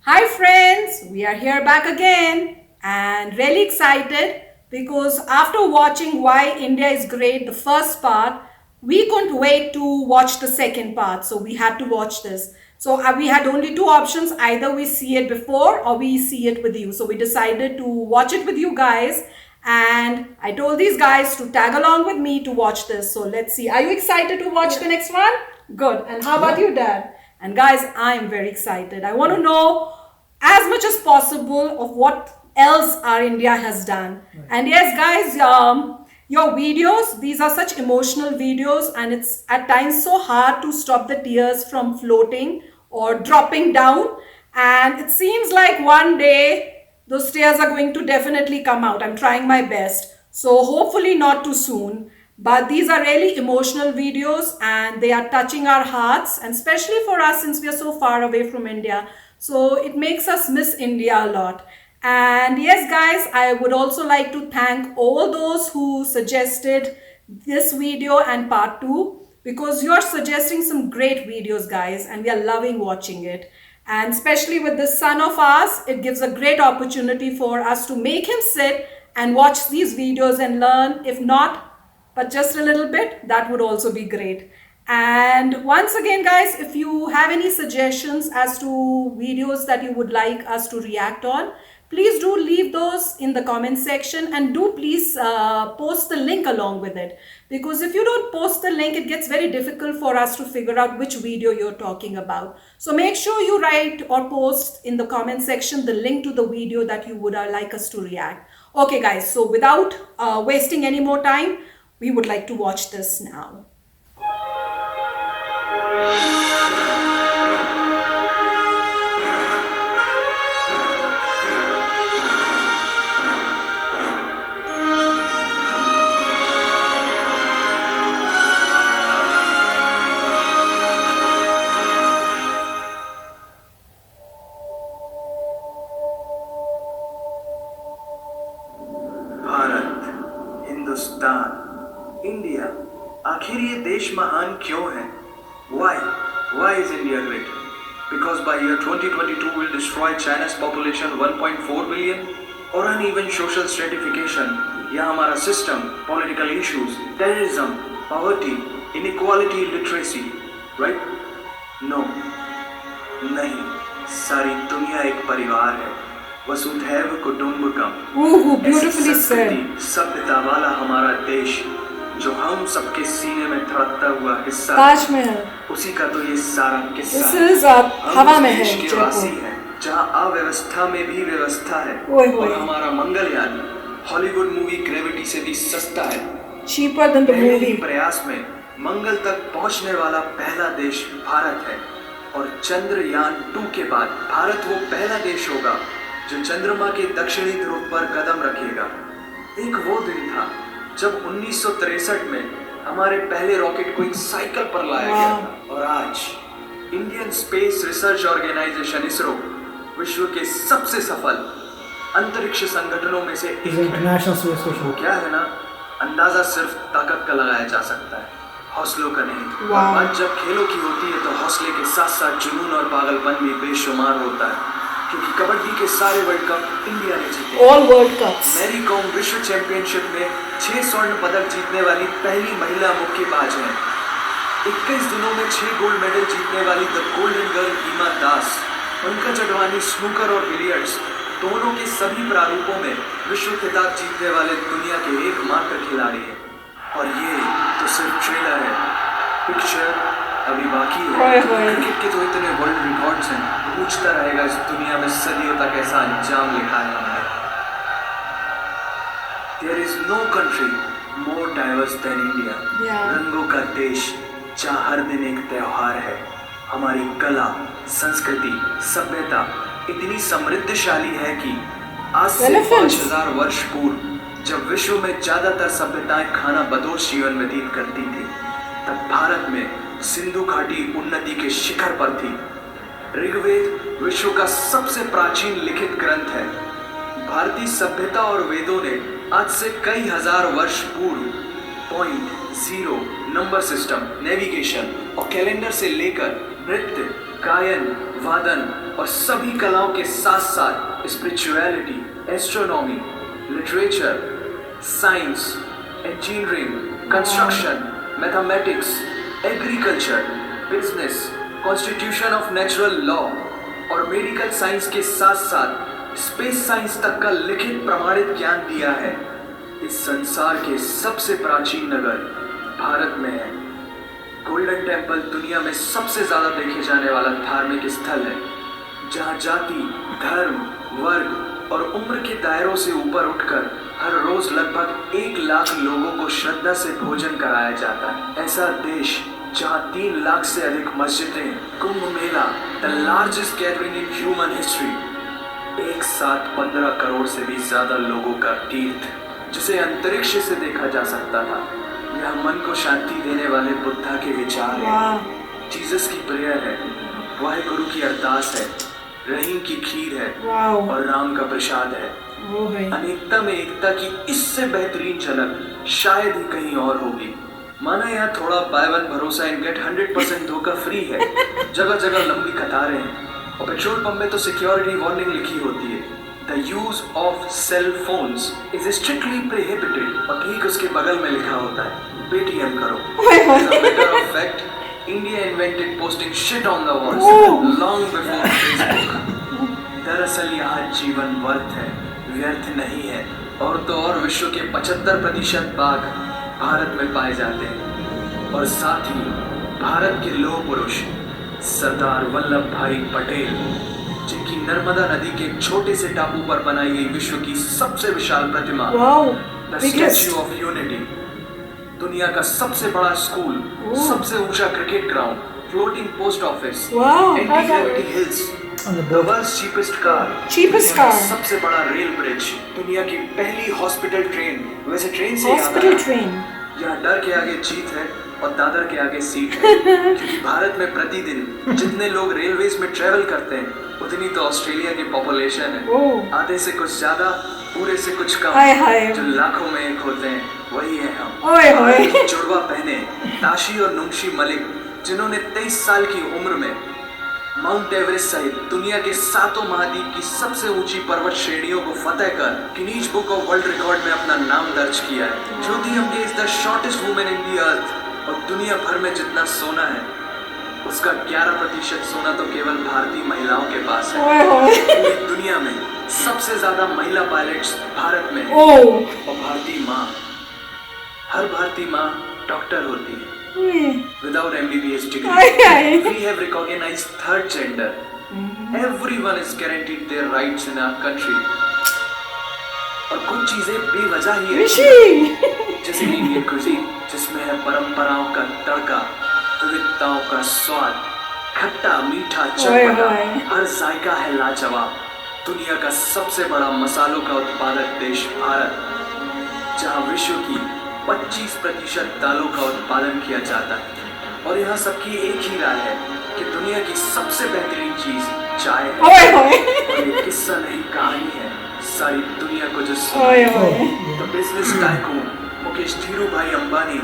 Hi friends, we are here back again and really excited because after watching Why India is Great, the first part, we couldn't wait to watch the second part. So we had to watch this. So we had only two options, either we see it before or we see it with you. So we decided to watch it with you guys, and I told these guys to tag along with me to watch this. So let's see. Are you excited to watch the next one? Good. And how about you, Dad? And guys, I'm very excited. I want to know as much as possible of what else our India has done. Right. And yes, guys, your videos, these are such emotional videos, and it's at times so hard to stop the tears from floating or dropping down. And it seems like one day those tears are going to definitely come out. I'm trying my best. So hopefully not too soon. But these are really emotional videos and they are touching our hearts, and especially for us since we are so far away from India. So it makes us miss India a lot. And yes, guys, I would also like to thank all those who suggested this video and part 2, because you're suggesting some great videos, guys, and we are loving watching it. And especially with this son of ours, it gives a great opportunity for us to make him sit and watch these videos and learn. If not, but just a little bit, that would also be great. And once again, guys, if you have any suggestions as to videos that you would like us to react on, please do leave those in the comment section, and do please post the link along with it, because if you don't post the link, it gets very difficult for us to figure out which video you're talking about. So make sure you write or post in the comment section the link to the video that you would like us to react. Okay, guys, so without wasting any more time, we would like to watch this now. Bharat, Hindustan, India, आखिर ये देश महान क्यों है? Why? Why is India great? Because by year 2022 we'll destroy China's population 1.4 billion, or uneven social stratification, या हमारा system, political issues, terrorism, poverty, inequality, illiteracy, right? No, नहीं, सारी दुनिया एक परिवार है, वसुधैव कुटुंबकम। Beautifully said. सभ्यता वाला हमारा देश, जो हम सबके सीने में धड़कता हुआ हिस्सा, ताजमहल, उसी का तो ये सारा किस्सा। हवा में है, जहाँ अव्यवस्था में भी व्यवस्था है, और हमारा मंगलयान हॉलीवुड मूवी ग्रेविटी से भी सस्ता है। Cheaper than the movie. प्रयास में मंगल तक पहुँचने वाला पहला देश भारत है, और चंद्रयान 2 के बाद भारत वो पहला देश होगा जो चंद्रमा के दक्षिणी ध्रुव पर कदम रखेगा। एक वो दिन था जब 1963 में हमारे पहले रॉकेट को एक साइकिल पर लाया गया था, और आज Indian space research organisation ISRO विश्व के सबसे सफल अंतरिक्ष संगठनों में से एक इंटरनेशनल स्पेस स्टेशन। क्या है ना, अंदाजा सिर्फ ताकत का लगाया जा सकता है, हौसलों का नहीं। और बात जब खेलों की होती है तो हौसले के साथ साथ जुनून और पागलपन भी बेशुमार होता है, क्योंकि कबड्डी के सारे वर्ल्ड कप इंडिया ने जीते। All world cups. Mary Kom विश्व चैंपियनशिप में 6 स्वर्ण पदक जीतने वाली पहली महिला मुक्केबाज हैं। 21 दिनों में 6 गोल्ड मेडल जीतने वाली the golden girl Hima Das, Pankaj Advani snooker और बिलियर्ड्स दोनों के सभी प्रारूपों में विश्व खिताब जीतने वाले दुनिया के एकमात्र खिलाड़ी हैं। और ये तो सिर्फ ट्रेलर है, पिक्चर अभी बाकी है। क्रिकेट के तो इतने वर्ल्ड रिकॉर्ड्स हैं, पूछता रहेगा इस दुनिया में सदियों तक ऐसा अंजाम लिखा है हमने। There is no country more diverse than India. रंगों का देश जहाँ हर दिन एक त्योहार है। हमारी कला, संस्कृति, सभ्यता इतनी समृद्धशाली है कि आज से 5000 वर्ष पूर्व जब विश्व में ज्यादातर सभ्यताएं खाना बदोश जीवन व्यतीत करती थी, तब भारत में सिंधु घाटी उन्नति के शिखर पर थी। ऋग्वेद विश्व का सबसे प्राचीन लिखित ग्रंथ है। भारतीय सभ्यता और वेदों ने आज से कई हजार वर्ष पूर्व point, zero, number system, navigation और कैलेंडर से लेकर नृत्य, गायन, वादन और सभी कलाओं के साथ साथ spirituality, astronomy, literature, science, engineering, construction, mathematics, agriculture, business, constitution of natural law और मेडिकल साइंस के साथ साथ स्पेस साइंस तक का लिखित प्रमाणित ज्ञान दिया है। इस संसार के सबसे प्राचीन नगर भारत में है। गोल्डन टेम्पल दुनिया में सबसे ज्यादा देखे जाने वाला धार्मिक स्थल है, जहां जाति, धर्म, वर्ग और उम्र के दायरों से ऊपर उठकर हर रोज लगभग 1 लाख लोगों को श्रद्धा से भोजन कराया जाता है। ऐसा देश जहां 3 लाख से अधिक मस्जिदें, Kumbh Mela, the largest gathering in human history, एक साथ 15 करोड़ से भी ज्यादा लोगों का तीर्थ, जिसे अंतरिक्ष से देखा जा सकता था। यह मन को शांति देने वाले बुद्धा के विचार है, जीसस की प्रेयर है, वाहेगुरु की अरदास है, रहीम की खीर है और राम का प्रसाद है। अनेकता में एकता की इससे बेहतरीन झलक शायद ही कहीं और होगी। माना यहाँ थोड़ा बाय वन भरोसा एंड गेट 100% धोखा फ्री है, जगह जगह लंबी कतारें हैं और पेट्रोल पंप में तो सिक्योरिटी वार्निंग लिखी होती है, the use of cell phones is strictly prohibited, और ठीक उसके बगल में लिखा होता है पेटीएम करो। India invented posting shit on the walls long before Facebook. दरअसल यहाँ जीवन वर्थ है, व्यर्थ नहीं है। और तो और विश्व के 75% बाघ भारत में पाए जाते हैं, और साथ ही भारत के लौह पुरुष सरदार वल्लभ भाई पटेल, जिनकी नर्मदा नदी के एक छोटे से टापू पर बनाई गई विश्व की सबसे विशाल प्रतिमा, द स्टैच्यू ऑफ यूनिटी, दुनिया का सबसे बड़ा स्कूल, सबसे ऊंचा cricket ground, floating post office, anti-gravity hills, the world's cheapest car, सबसे बड़ा रेल ब्रिज, दुनिया की पहली हॉस्पिटल ट्रेन, वैसे ट्रेन से याद आया, यहाँ डर के आगे जीत है और दादर के आगे सीट है, क्योंकि भारत में प्रतिदिन जितने लोग रेलवेज में ट्रेवल करते हैं उतनी तो ऑस्ट्रेलिया की पॉपुलेशन है। आधे से कुछ ज्यादा, पूरे से कुछ कम, जो लाखों में एक होते हैं वही है हम। जुड़वा पहने ताशी और नुंशी मलिक, जिन्होंने 23 साल की उम्र में माउंट एवरेस्ट सहित दुनिया के 7 महाद्वीप की सबसे ऊंची पर्वत श्रेणियों को फतेह कर Guinness book of world record में अपना नाम दर्ज किया है। Jyoti Amge is the shortest women in the earth, और दुनिया भर में जितना सोना है उसका 11% सोना तो केवल भारतीय महिलाओं के पास है। पूरी दुनिया में सबसे ज्यादा महिला पायलट्स भारत में है, और भारतीय माँ, हर भारतीय माँ डॉक्टर होती है। Without MBBS degree, we have recognized third gender. Everyone is guaranteed their rights in our country. और कुछ चीजें बेवजह ही है, जैसे इंडियन कुजीन, जिसमें है परंपराओं का तड़का, विविधताओं का स्वाद, खट्टा मीठा चटपटा, हर जायका है लाजवाब। दुनिया का सबसे बड़ा मसालों का उत्पादक देश भारत, जहाँ विश्व की 25% दालों का उत्पादन किया जाता है, और यहाँ सबकी एक ही राय है कि दुनिया की सबसे बेहतरीन चीज चाय है। और ये किस्सा नहीं, कहानी है सारी दुनिया को जो the business tycoon Mukesh Dhirubhai Ambani,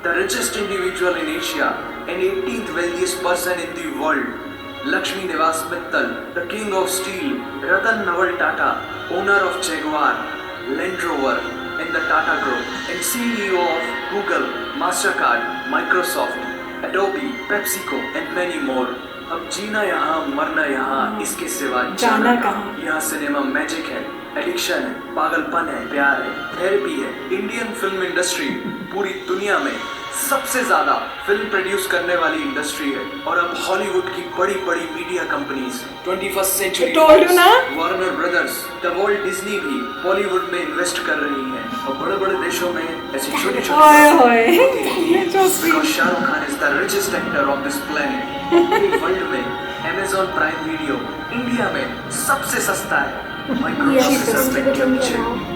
the richest individual in Asia and 18th wealthiest person in the world, Lakshmi Niwas Mittal, the king of steel, Ratan Naval Tata, owner of Jaguar, Land Rover in the Tata Group, and CEO of Google, Mastercard, Microsoft, Adobe, PepsiCo, and many more. अब जीना यहाँ, मरना यहाँ, इसके सिवा जाना कहाँ। यहाँ cinema magic है, एडिक्शन है, पागलपन है, प्यार है, थेरेपी है। इंडियन फिल्म इंडस्ट्री पूरी दुनिया में सबसे ज्यादा फिल्म प्रोड्यूस करने वाली इंडस्ट्री है, और अब हॉलीवुड की बड़ी बड़ी media companies, 21st century, Warner brothers, the world Disney भी बॉलीवुड में इन्वेस्ट कर रही हैं, और बड़े बड़े देशों में ऐसी छोटी छोटी, Shahrukh Khan is the richest actor of this planet. World में अमेज़न प्राइम वीडियो इंडिया में सबसे सस्ता है।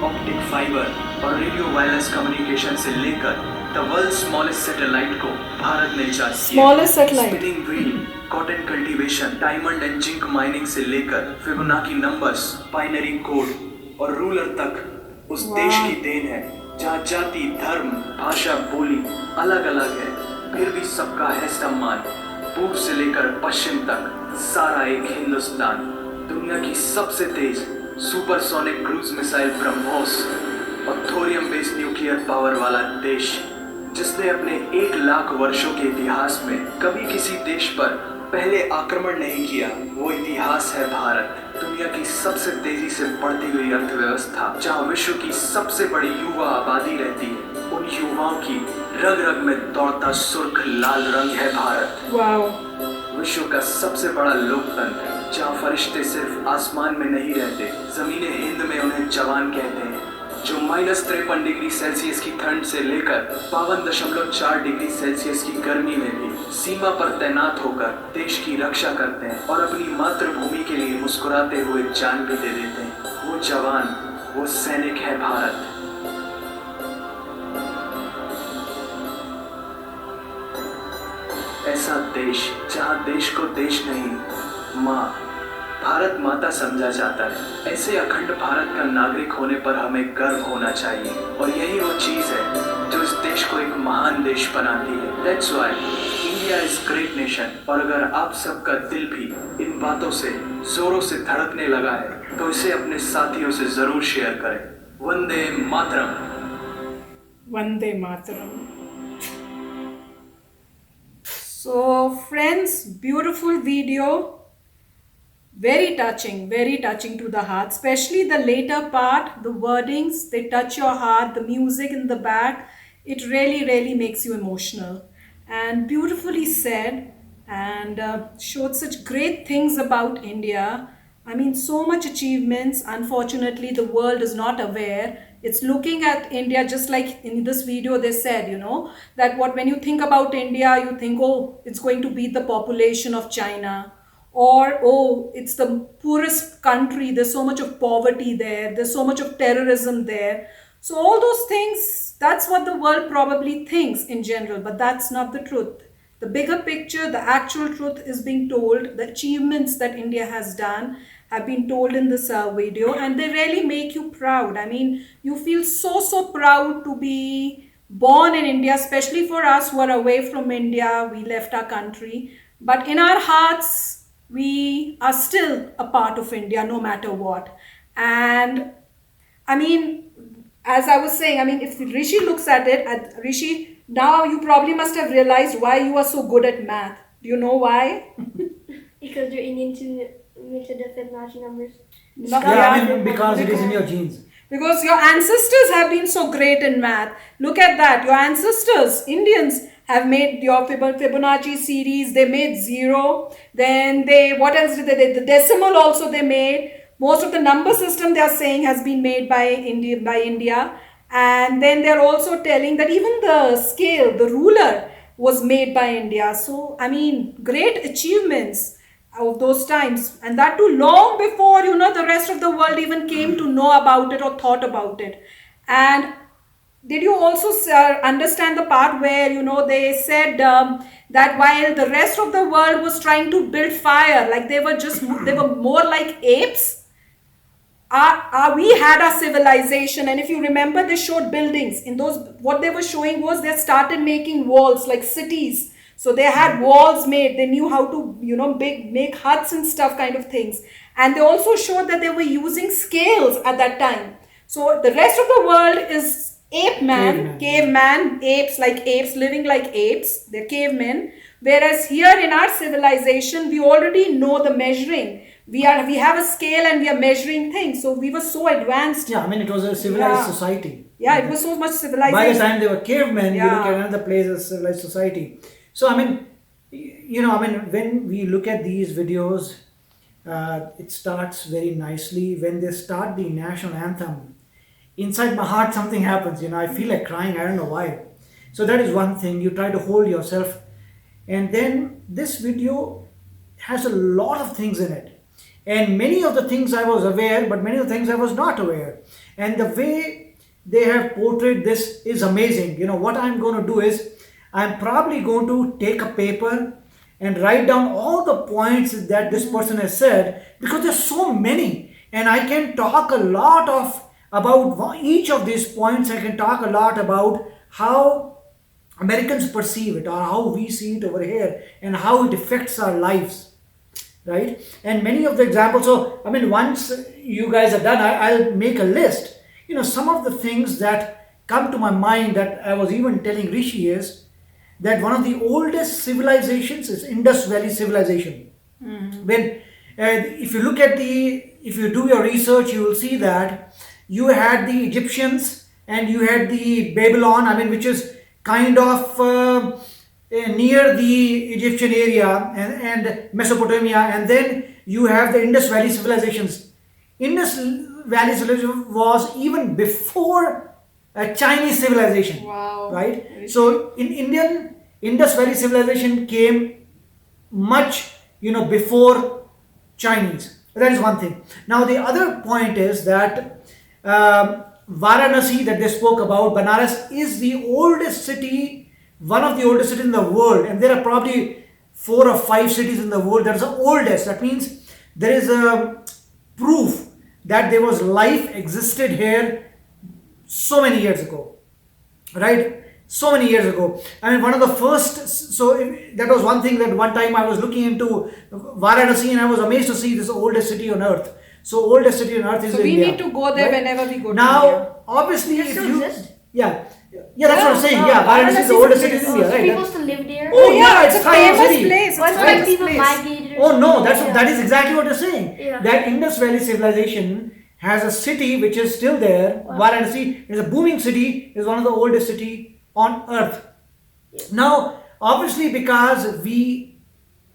ऑप्टिक फाइबर और रेडियो वायरलेस कम्युनिकेशन से लेकर द वर्ल्ड स्मॉलेस्ट सैटेलाइट को भारत ने इजाद किया। Spinning wheel, cotton cultivation, diamond and zinc mining से लेकर फिबोनाची नंबर्स, बाइनरी कोड और रूलर तक उस देश की देन है, जहाँ जाति, धर्म, भाषा, बोली अलग अलग है, फिर भी सबका है सम्मान। पूर्व से लेकर पश्चिम तक सारा एक हिंदुस्तान, दुनिया की सबसे तेज सुपरसोनिक क्रूज मिसाइल ब्रह्मोस और थोरियम बेस्ड न्यूक्लियर पावर वाला देश, जिसने अपने 1 लाख वर्षों के इतिहास में कभी किसी देश पर पहले आक्रमण नहीं किया, वो इतिहास है भारत। दुनिया की सबसे तेजी से बढ़ती हुई अर्थव्यवस्था, जहाँ विश्व की सबसे बड़ी युवा आबादी रहती है, उन युवाओं की रग रग में दौड़ता सुर्ख लाल रंग है भारत। विश्व का सबसे बड़ा लोकतंत्र, जहाँ फरिश्ते सिर्फ आसमान में नहीं रहते, जमीने हिंद में उन्हें जवान कहते हैं, जो -53 डिग्री सेल्सियस की ठंड से लेकर 52.4 डिग्री सेल्सियस की गर्मी में भी सीमा पर तैनात होकर देश की रक्षा करते हैं और अपनी मातृभूमि के लिए मुस्कुराते हुए जान भी दे देते हैं। वो जवान, वो सैनिक है भारत। ऐसा देश जहाँ देश को देश नहीं, माँ भारत माता समझा जाता है। ऐसे अखंड भारत का नागरिक होने पर हमें गर्व होना चाहिए और यही वो चीज़ है जो इस देश को एक महान देश बनाती है। That's why India is great nation. और अगर आप सबका दिल भी इन बातों से जोरों से धड़कने लगा है तो इसे अपने साथियों से जरूर शेयर करें। Vande Mataram. Vande Mataram. So friends, beautiful video. Very touching to the heart, especially the later part, the wordings, they touch your heart, the music in the back, it really makes you emotional and beautifully said, and showed such great things about India. I mean, so much achievements. Unfortunately, the world is not aware. It's looking at India just like in this video they said, that when you think about India, you think, oh, it's going to be the population of China. Or, oh, it's the poorest country, there's so much of poverty there, there's so much of terrorism there. So all those things, that's what the world probably thinks in general, but that's not the truth. The bigger picture, the actual truth is being told. The achievements that India has done have been told in this video, and they really make you proud. I mean, you feel so proud to be born in India, especially for us who are away from India, we left our country. But in our hearts, we are still a part of India no matter what. And I mean, as I was saying, I mean, if Rishi looks at it, Rishi, now you probably must have realized why you are so good at math. Do you know why? Because you're Indian to the Fibonacci numbers. No, I mean, because it is in your genes. Because your ancestors have been so great in math. Look at that. Your ancestors, Indians, have made your Fibonacci series. They made 0. Then what else did they? The decimal also they made. Most of the number system they are saying has been made by India. And then they're also telling that even the scale, the ruler, was made by India. So, I mean, great achievements of those times. And that too long before, the rest of the world even came to know about it or thought about it. And did you also understand the part where, they said that while the rest of the world was trying to build fire, like they were more like apes, we had our civilization. And if you remember, they showed buildings. In those, what they were showing was they started making walls like cities. So they had walls made. They knew how to, make huts and stuff kind of things. And they also showed that they were using scales at that time. So the rest of the world is caveman, apes, living like apes. They're cavemen. Whereas here in our civilization, we already know the measuring. We have a scale and we are measuring things. So we were so advanced. Yeah, I mean, it was a civilized society. Yeah, it was so much civilization. By the time they were cavemen, you look at another place as civilized society. So, I mean, when we look at these videos, it starts very nicely. When they start the national anthem, inside my heart something happens. I feel like crying. I don't know why. So that is one thing. You try to hold yourself. And then this video has a lot of things in it. And many of the things I was aware, but many of the things I was not aware. And the way they have portrayed this is amazing. What I'm going to do is, I'm probably going to take a paper and write down all the points that this person has said, because there's so many. And I can talk a lot about each of these points. I can talk a lot about how Americans perceive it, or how we see it over here, and how it affects our lives, right? And many of the examples. So, I mean, once you guys are done, I'll make a list. Some of the things that come to my mind that I was even telling Rishi is that one of the oldest civilizations is Indus Valley civilization. When, if you look at if you do your research, you will see that you had the Egyptians and you had the Babylon, I mean, which is kind of near the Egyptian area and Mesopotamia, and then you have the Indus Valley civilizations. Indus Valley civilization was even before a Chinese civilization. Wow. Right? So in Indus Valley civilization came much, before Chinese. That is one thing. Now the other point is that Varanasi that they spoke about, Banaras, is the oldest city, one of the oldest cities in the world, and there are probably 4 or 5 cities in the world that is the oldest. That means there is a proof that there was life existed here so many years ago, right? So many years ago. I mean, one of the first, so that was one thing that one time I was looking into Varanasi and I was amazed to see this oldest city on earth. So oldest city on earth is So we India, need to go there right? whenever we go to Now, India. obviously, if still you, exist? yeah, that's what I'm saying. Yeah, Varanasi is the oldest city in So India, right? people still live there? Oh, Yeah, it's it's a kind of famous city. place. What's It's a like famous people place. migrated? Oh no, Yeah. that is exactly what you're saying. Yeah. That Indus Valley civilization has a city which is still there. Varanasi is a booming city, is one of the oldest city on earth. Now, obviously, because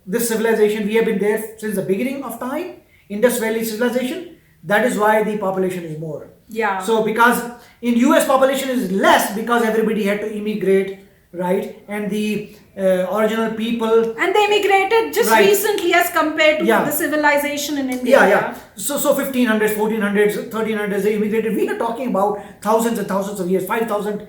this civilization, we have been there since the beginning of time, Indus Valley civilization, that is why the population is more. Yeah. So, because in US population is less because everybody had to immigrate, right? And the original people. And they immigrated just Right. recently as compared to Yeah. the civilization in India. Yeah. So 1500s, 1400s, 1300s, they immigrated. We are talking about thousands and thousands of years, 5,000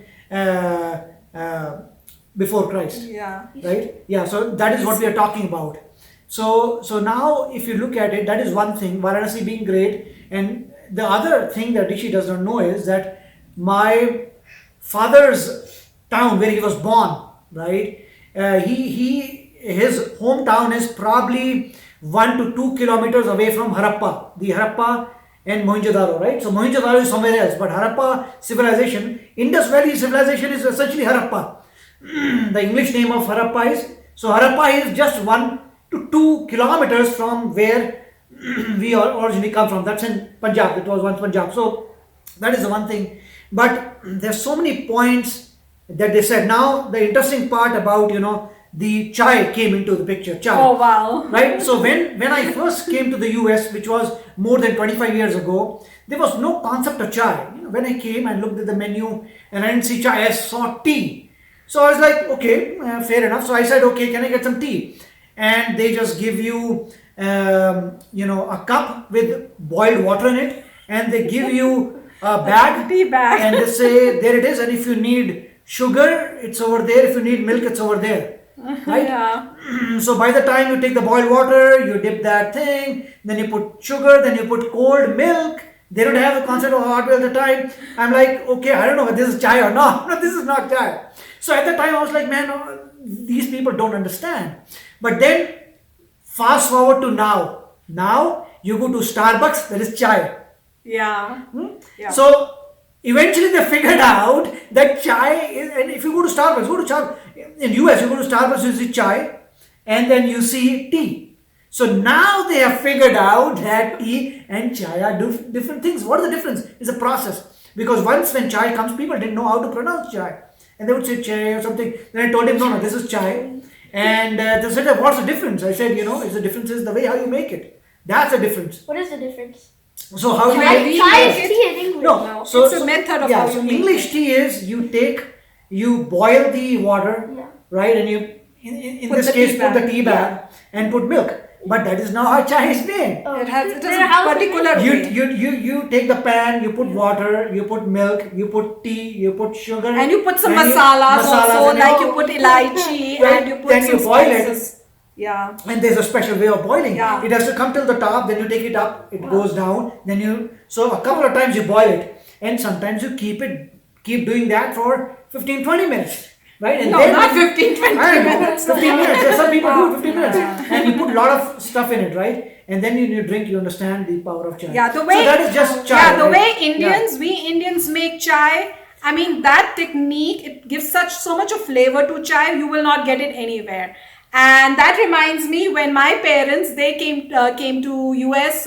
before Christ. Yeah. Right? Yeah, so that is what we are talking about. So now if you look at it, that is one thing, Varanasi being great. And the other thing that Rishi does not know is that my father's town where he was born, right? His hometown is probably 1 to 2 kilometers away from Harappa, the Harappa and Mohenjo-daro, right? So Mohenjo-daro is somewhere else, but Harappa civilization, Indus Valley civilization is essentially Harappa. The English name of Harappa is, so Harappa is just 1 to 2 kilometers from where we originally come from. That's in Punjab. It was once Punjab. So that is the one thing. But there's so many points that they said. Now the interesting part about the chai came into the picture. Chai. Oh, wow. Right. So when I first came to the US, which was more than 25 years ago, there was no concept of chai. When I came and looked at the menu and I didn't see chai, I saw tea. So I was like, okay, fair enough. So I said, okay, can I get some tea? And they just give you, a cup with boiled water in it, and they give you a bag, tea bag. and they say, there it is. And if you need sugar, it's over there. If you need milk, it's over there. Right? Yeah. So by the time you take the boiled water, you dip that thing, then you put sugar, then you put cold milk. They don't have the concept of hot milk at the time. I'm like, okay, I don't know if this is chai or not. No, this is not chai. So at the time I was like, man, these people don't understand. But then fast forward to now. Now you go to Starbucks, there is chai. Yeah. Yeah. So eventually they figured out that chai is, and if you go to Starbucks, in US you go to Starbucks, you see chai and then you see tea. So now they have figured out that tea and chai are different things. What is the difference? It's a process. Because once when chai comes, people didn't know how to pronounce chai. And they would say chai or something. Then I told him, no, this is chai. And they said, what's the difference? I said, it's the difference is the way how you make it. That's the difference. What is the difference? So how you Chai make Chai is make it? tea in English. No, It's a method of how you so make English tea is you boil the water, Yeah. right? And you, in Put this the case, tea put the bag. tea bag and put milk. But that is not how chai is made. Oh, It has then how a is it particular made? way. You take the pan, you put water, you put milk, you put tea, you put sugar. And you put some and masalas also, and like you put elaichi Right, and you put then some you boil it. spices. Yeah. And there's a special way of boiling. Yeah. It has to come till the top, then you take it up, it goes down, then so a couple of times you boil it. And sometimes you keep doing that for 15-20 minutes. right? And No, then not 15, 20 I don't know, minutes. 15 minutes. Some people do 15 minutes, and you put a lot of stuff in it, right? And then you drink, you understand the power of chai. Yeah, the way so that is just chai. yeah, the right? way we Indians make chai. I mean, that technique, it gives so much of flavor to chai. You will not get it anywhere. And that reminds me, when my parents, they came to US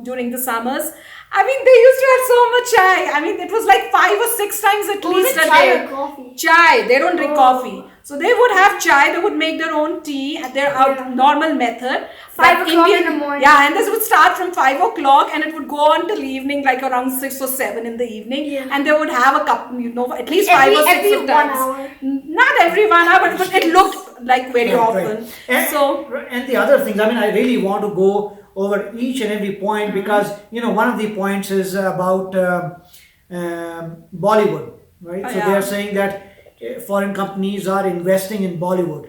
during the summers. I mean, they used to have so much chai. I mean, it was like 5 or 6 times at least a chai day. or coffee? Chai. They don't drink coffee. So they would have chai. They would make their own tea at their normal method. 5 o'clock in the morning. Yeah, and this would start from 5 o'clock and it would go on till evening, like around 6 or 7 in the evening. Yeah. And they would have a cup, at least 5 or 6 every of 1 times. hour. Not every 1 hour, but it looked like very often. Right. And the other things, I mean, I really want to go over each and every point because, one of the points is about Bollywood, right? So they are saying that foreign companies are investing in Bollywood.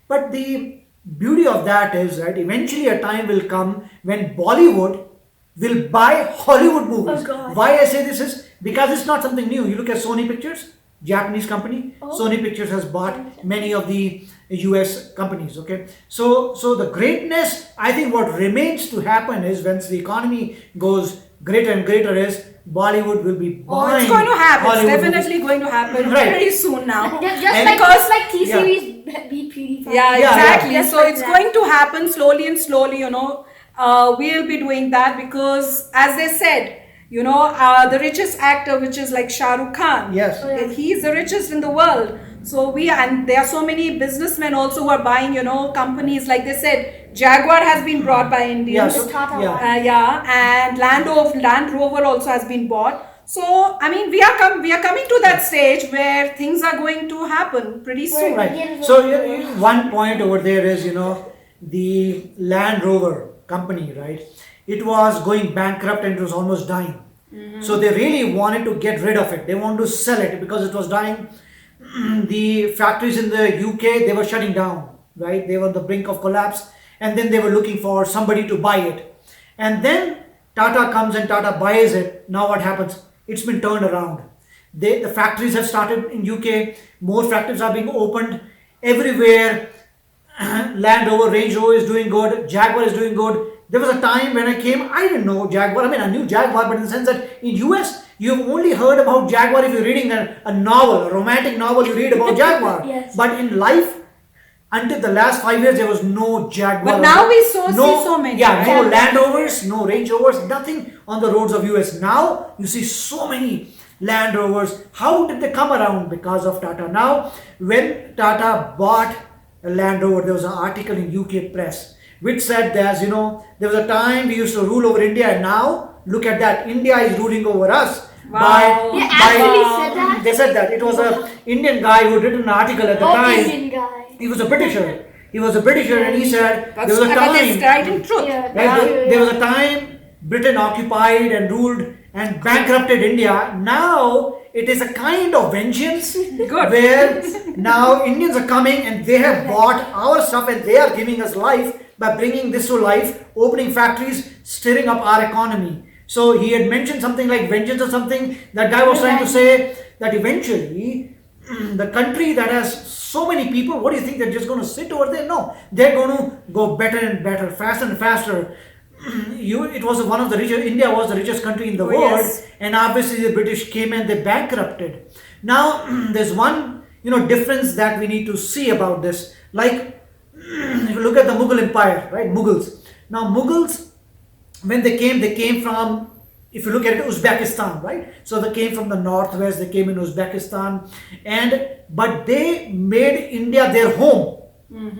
But the beauty of that is, right, eventually a time will come when Bollywood will buy Hollywood movies. Oh, God. Why I say this is because it's not something new. You look at Sony Pictures, Japanese company. Sony Pictures has bought many of the US companies. Okay, so the greatness, I think what remains to happen is once the economy goes greater and greater is Bollywood will be buying. It's going to happen. Hollywood It's definitely movies. going to happen Right. very soon now. Just like T-Series beat PewDiePie. Yeah, Yeah, exactly. yeah. So Just like it's that. going to happen slowly and slowly, we'll be doing that because, as they said, the richest actor, which is like Shah Rukh Khan. Yes. Oh, yeah. He's the richest in the world. So and there are so many businessmen also who are buying, companies. Like they said, Jaguar has been bought by Indians. Yes. Tata Yeah. And Land Rover also has been bought. So, I mean, we are coming to that stage where things are going to happen pretty soon. Right. So one point over there is, the Land Rover company, right? It was going bankrupt and it was almost dying. So they really wanted to get rid of it. They wanted to sell it because it was dying. The factories in the UK, they were shutting down, right? They were on the brink of collapse. And then they were looking for somebody to buy it. And then Tata comes and Tata buys it. Now what happens? It's been turned around. The factories have started in UK. More factories are being opened everywhere. Land Rover, Range Rover is doing good. Jaguar is doing good. There was a time when I came, I didn't know Jaguar. I mean, I knew Jaguar, but in the sense that in US, you've only heard about Jaguar if you're reading a novel, a romantic novel, you read about Jaguar. Yes. But in life, until the last 5 years, there was no Jaguar. But now we see so many. Yeah, right? no Land Rovers, no Range Rovers, nothing on the roads of US. Now, you see so many Land Rovers. How did they come around? Because of Tata. Now, when Tata bought a Land Rover, there was an article in UK press which said that, there was a time we used to rule over India and now, look at that, India is ruling over us. Wow. They actually said that? They said that. It was an Indian guy who written an article at the time. Asian guy. He was a Britisher. And he said there was a But it's time. right in truth. Yeah. Right? There was a time Britain occupied and ruled and bankrupted India. Now it is a kind of vengeance where now Indians are coming and they have bought our stuff and they are giving us life by bringing this to life, opening factories, stirring up our economy. So he had mentioned something like vengeance or something. That guy was trying to say that eventually the country that has so many people, what do you think they're just going to sit over there? No, they're going to go better and better, faster and faster. It was one of the richest. India was the richest country in the world, yes. and obviously the British came and they bankrupted. Now there's one difference that we need to see about this. Like if you look at the Mughal Empire, right? Mughals. Now Mughals, when they came from, if you look at it, Uzbekistan, right? So they came from the northwest, they came in Uzbekistan, but they made India their home,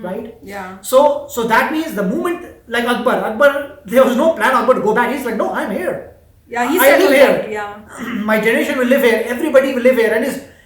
right? Yeah. So that means the moment, like Akbar, there was no plan Akbar to go back. He's like, no, I'm here. Yeah, he I said live that. here. Yeah. My generation will live here. Everybody will live here.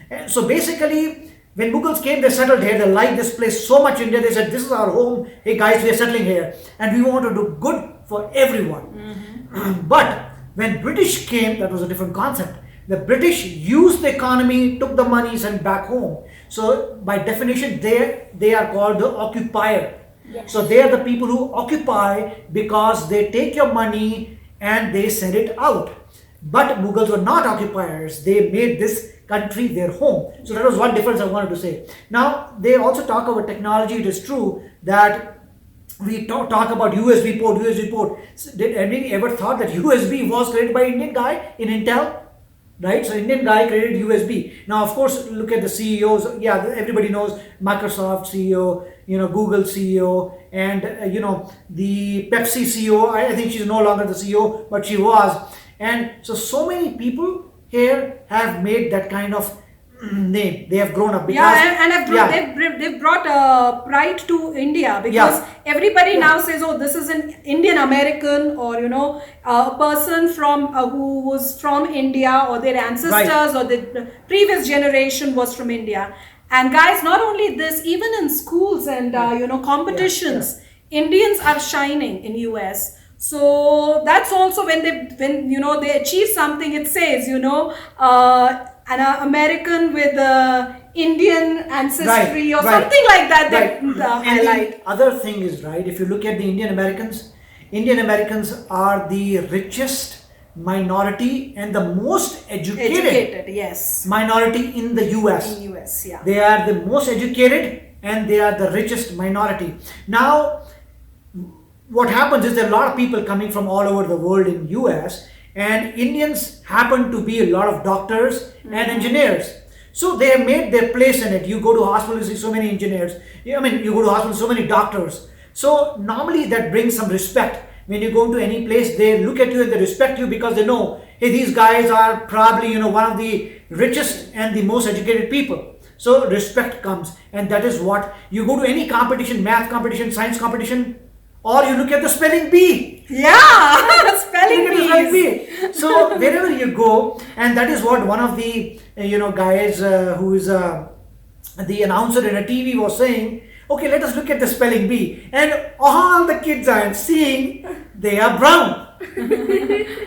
And so basically, when Mughals came, they settled here. They liked this place so much. India, they said, this is our home. Hey guys, we are settling here, and we want to do good for everyone. But when British came, that was a different concept. The British used the economy, took the money, sent back home. So by definition, they are called the occupier. Yes. So they are the people who occupy because they take your money and they send it out. But Mughals were not occupiers. They made this country their home. So that was one difference I wanted to say. Now, they also talk about technology. It is true that we talk about USB port, USB port. Did anybody ever thought that USB was created by Indian guy in Intel? Right, so Indian guy created USB. Now, of course, look at the CEOs. Yeah, everybody knows Microsoft CEO, Google CEO, and the Pepsi CEO. I think she's no longer the CEO, but she was. And so many people here have made that kind of name. They have grown up because they've brought pride to India, because everybody now says, oh, this is an Indian American, or a person from who was from India, or their ancestors or the previous generation was from India. And guys, not only this, even in schools and competitions, Indians are shining in US. So that's also when they achieve something, it says an American with Indian ancestry or something like that. Highlight. The other thing is, if you look at the Indian Americans are the richest minority and the most educated minority in the US. In US, yeah. They are the most educated and they are the richest minority. Now, what happens is there are a lot of people coming from all over the world in US, and Indians happen to be a lot of doctors and engineers. So they have made their place in it. You go to hospital, you see so many engineers. You go to hospital, so many doctors. So normally that brings some respect. When you go to any place, they look at you and they respect you because they know, hey, these guys are probably, one of the richest and the most educated people. So respect comes, and that is what you go to any competition, math competition, science competition, or you look at the spelling bee. Yeah, spelling bee. So wherever you go, and that is what one of the guys who is the announcer in a TV was saying. Okay, let us look at the spelling bee, and all the kids I am seeing, they are brown.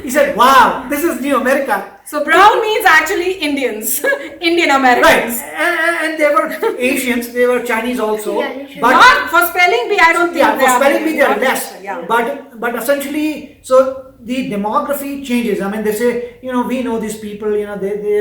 He said, "Wow, this is New America." So brown means actually Indians, Indian Americans. Right, and they were Asians, they were Chinese also. But not for spelling bee, I don't think. Yeah, for spelling bee they are less. Yeah. But essentially, so the demography changes. They say, we know these people, they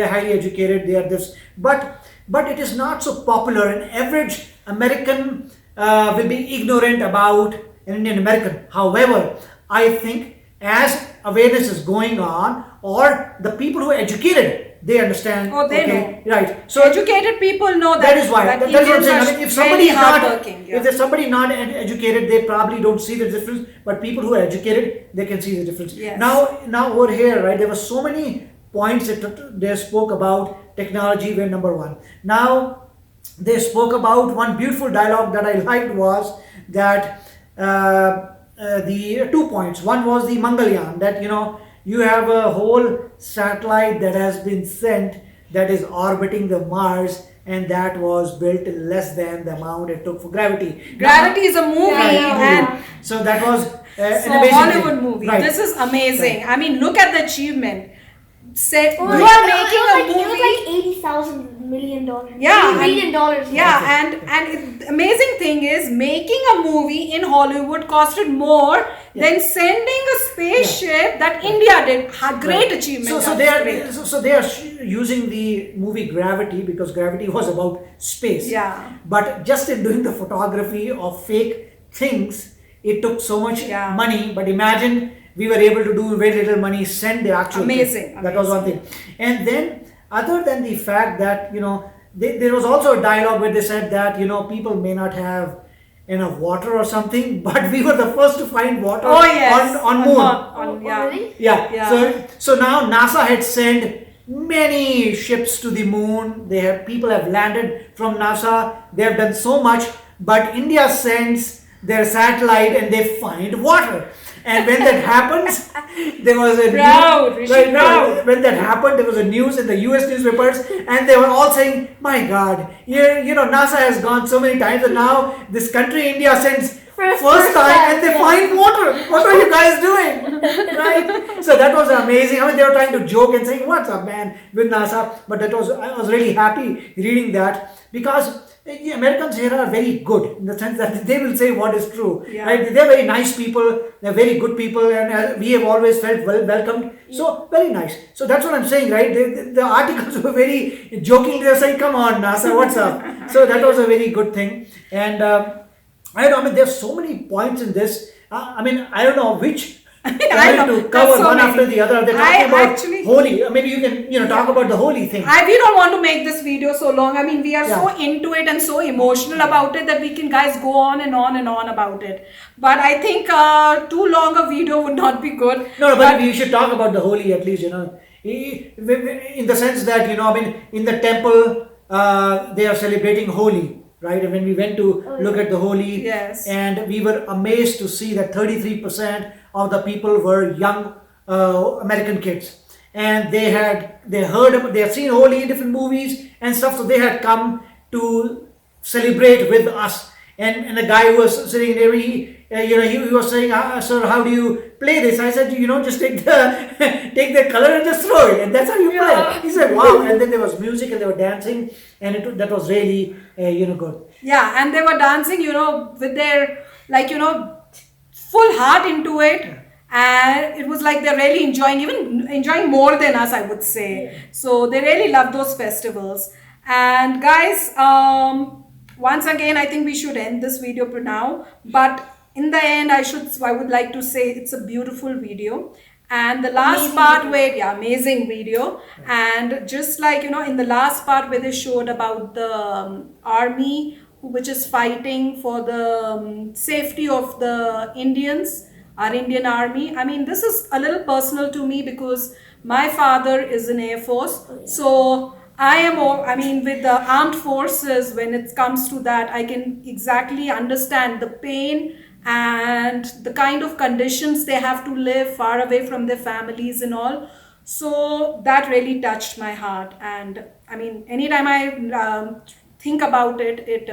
are highly educated, they are this, but it is not so popular. An average American will be ignorant about an Indian American. However, I think as awareness is going on, or the people who are educated, they understand. Oh, they know. Right. So educated people know that. That is why. That's what I'm saying. If somebody is not, if there's somebody not educated, they probably don't see the difference. But people who are educated, they can see the difference. Yes. Now over here, there were so many points that they spoke about technology were number one. Now they spoke about one beautiful dialogue that I liked was that the 2 points. One was the Mangalyaan, that you have a whole satellite that has been sent that is orbiting the Mars, and that was built in less than the amount it took for Gravity. Gravity is a movie, and so that was an amazing Hollywood movie. Right. This is amazing. Right. Look at the achievement. You are making a movie. It was like $80,000 million. Yeah, $80 million. Yeah, and the amazing thing is, making a movie in Hollywood costed more than sending a spaceship that India did. Great achievement. So they are using the movie Gravity because Gravity was about space. Yeah. But just in doing the photography of fake things, it took so much money. But imagine we were able to do very little money, send the actual amazing. That was one thing. And then, other than the fact that there was also a dialogue where they said that people may not have enough water or something, but we were the first to find water on moon. Really? Yeah. So now NASA had sent many ships to the moon. People have landed from NASA. They have done so much, but India sends their satellite and they find water. And when that happens, there was a when that happened, there was a news in the US newspapers, and they were all saying, "My God, NASA has gone so many times, and now this country India sends First time, and they find water. What are you guys doing? Right? So that was amazing. I mean, they were trying to joke and saying, "What's up, man?" with NASA. But I was really happy reading that because the Americans here are very good in the sense that they will say what is true. Yeah. Right? They're very nice people. They're very good people, and we have always felt welcomed. So very nice. So that's what I'm saying, right? The articles were very joking. They were saying, "Come on, NASA, what's up?" So that was a very good thing. And I mean, there's so many points in this. I mean, I don't know which. I know. To cover So one many. after the other. They're talking about actually, holy. Maybe you can, talk about the holy thing. we don't want to make this video so long. I mean, we are so Yeah. into it and so emotional about it that we can, guys, go on and on and on about it. But I think too long a video would not be good. No, but we should talk about the holy at least, in the sense that, I mean, in the temple, they are celebrating Holi. Right, and when we went to look at the Holi, Yes. and we were amazed to see that 33% of the people were young American kids, and they had seen Holi in different movies and stuff, so they had come to celebrate with us. And the guy who was sitting there, he was saying, "Sir, how do you play this?" I said, just take the color and just throw it, and that's how you play. He said, "Wow!" And then there was music and they were dancing, and that was really good. Yeah, and they were dancing, with their, full heart into it. And it was like they're really enjoying more than us, I would say. So they really love those festivals. And guys, once again, I think we should end this video for now. But in the end, I would like to say it's a beautiful video. And the last part amazing video. And just like, in the last part where they showed about the army, which is fighting for the safety of the Indians, our Indian army. I mean, this is a little personal to me because my father is in Air Force. So with the armed forces, when it comes to that, I can exactly understand the pain and the kind of conditions they have to live far away from their families and all. So that really touched my heart. And I mean, anytime I think about it, it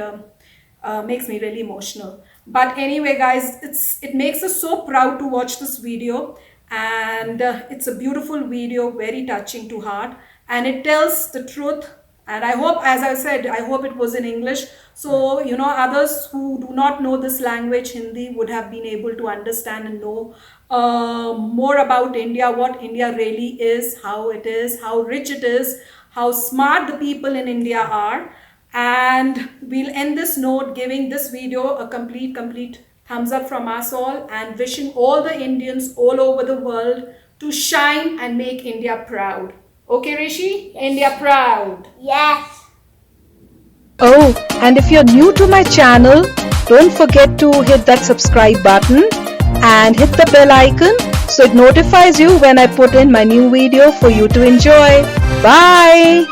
makes me really emotional. But anyway, guys, it makes us so proud to watch this video. And it's a beautiful video, very touching to heart. And it tells the truth. And I hope, as I said, I hope it was in English. So, others who do not know this language, Hindi, would have been able to understand and know more about India, what India really is, how rich it is, how smart the people in India are. And we'll end this note giving this video a complete thumbs up from us all and wishing all the Indians all over the world to shine and make India proud. Okay, Rishi? Yes. India proud. Yes. Oh, and if you're new to my channel, don't forget to hit that subscribe button and hit the bell icon so it notifies you when I put in my new video for you to enjoy. Bye.